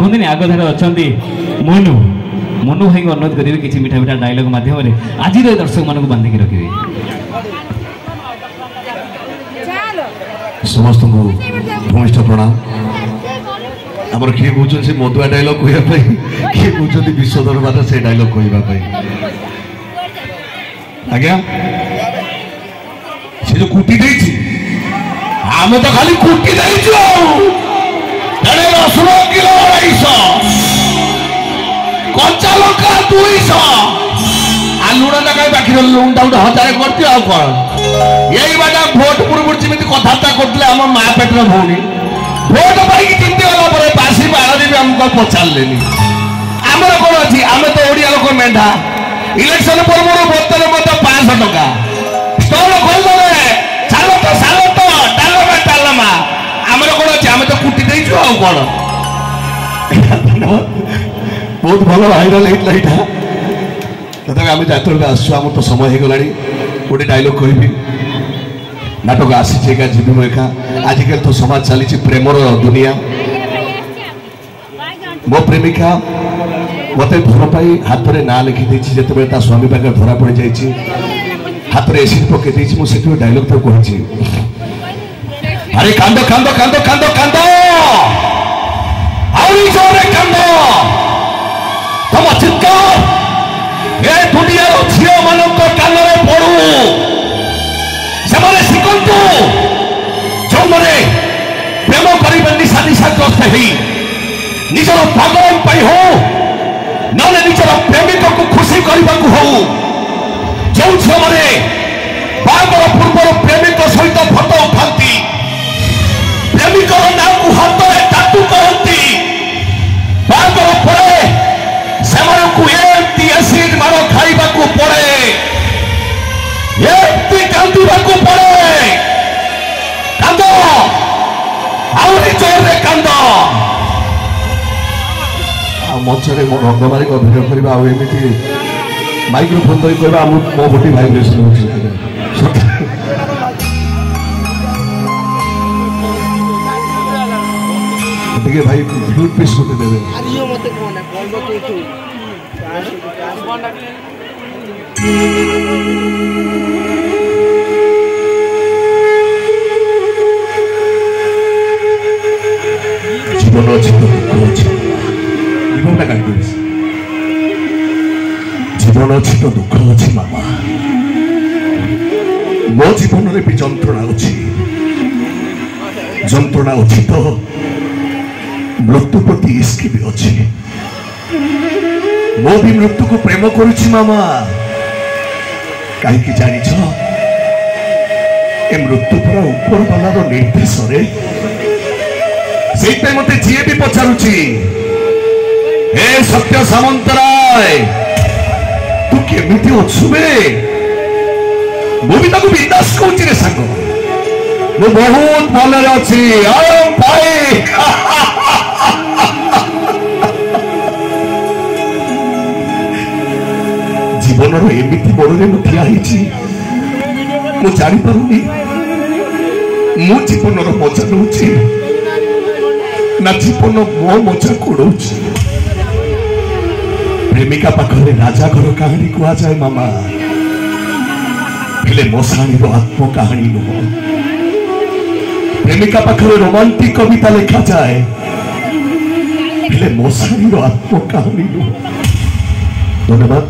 कहते आगधार अच्छा मोनू मोनू भाई को अनुरोध करेंगे किसी मीठा मीठा डायलॉग माध्यम आज दर्शक मान बांधिक रखिए। समस्त को भूमिष्ठ प्रणाम। आमर किए कहते से मदुआ डायलॉग कहवाई किए कहते विश्व दरबार से डायलॉग कहवाई आज्ञा से जो कुटी देछि आमे तो खाली कुटी देछु एने रसुन किलो 250 कच्चा लंका 200 आलुड़ा लगा बाकी लुंडा 1000 करती आ कोन यही बाटा भोट पूर्व जेमिति कथाता करतले हम मा पेटर भौणी भोट पाई चिंती वाला परे बासी बाळदी भी हमको पचारलेनी हमर कोन अछि आमे तो ओडिया लोक मेंढा इलेक्शन पूर्व बोतल मत 500 टका स्टॉल खोल दे चालो तो डालमा हमर कोन अछि आमे तो कुटी देछु आ कोन बहुत भलो वायरल हेतला इटा तथा आमे जातर के आसु हम तो समय हे गलानी गोटे डायलॉग कहबी नाटक आसी का जीवी मु एका आजिकल तो समाज चली प्रेमर दुनिया मो प्रेमिका मत भल पाई हाथ में ना लिखी जिते स्वामी पाखे धरा पड़ जाए हाथ में एसिड पकई मुझे डायलॉग तो कही अरे कांद कांद कांद कांद कांद जोरे कांद तुम चित्कार ए दुनिया झील मान कान में पड़ू से शिखु जो मैंने प्रेम कर निशा निशाग्रस्त हो निजर भगवान हो ना निजर प्रेमिक को खुशी करने को हो जो झील मैंने बागर पूर्व प्रेमिक सहित फोटो उठाती प्रेमिक नाम को हाथ में टाटू करती बागर पर से एमती एसिड मार खाइबा को पड़े एमती कांदिबा को पड़े कांद आउरी जोरे कांद मंचरे रंगमारी अभिनय करवा आमती माइक्रोफोन धरी कहवा मो गोटे भाइब्रेसन हो भाई फ्लूट पीस होते देवे जीवन अच्छी तो दुख अच्छी जीवनटा काट जीवन अच्छी तो दुख अच्छी मामा मो जीवन में भी जंत्रणा अच्छी जंत्रणा अच्छी तो मृत्यु प्रति इश्क भी अच्छी मो भी मृत्यु को प्रेम करुछि मामा कहीं जानी ए मृत्यु पूरा ऊपर वालार निर्देश से मत जी भी पचारुछि ए सत्य सामंतराय तू केमिति अच्छु बे मुझे बिंदास कहूँ रे सांग मु बहुत भल अच्छी भाई जीवन एमती बड़े ठिया जापारूनी मु जीवन मजा नौ ना जीवन मो मजा कोड़ प्रेमिका पाखे राजा घर कहानी कह जाए मामा हेले मशाणी आत्म कहानी नुह प्रेमिका पाखे रोमांटिक कविता लिखा जाए हेले मशाणी आत्म कहानी नुह धन्यवाद।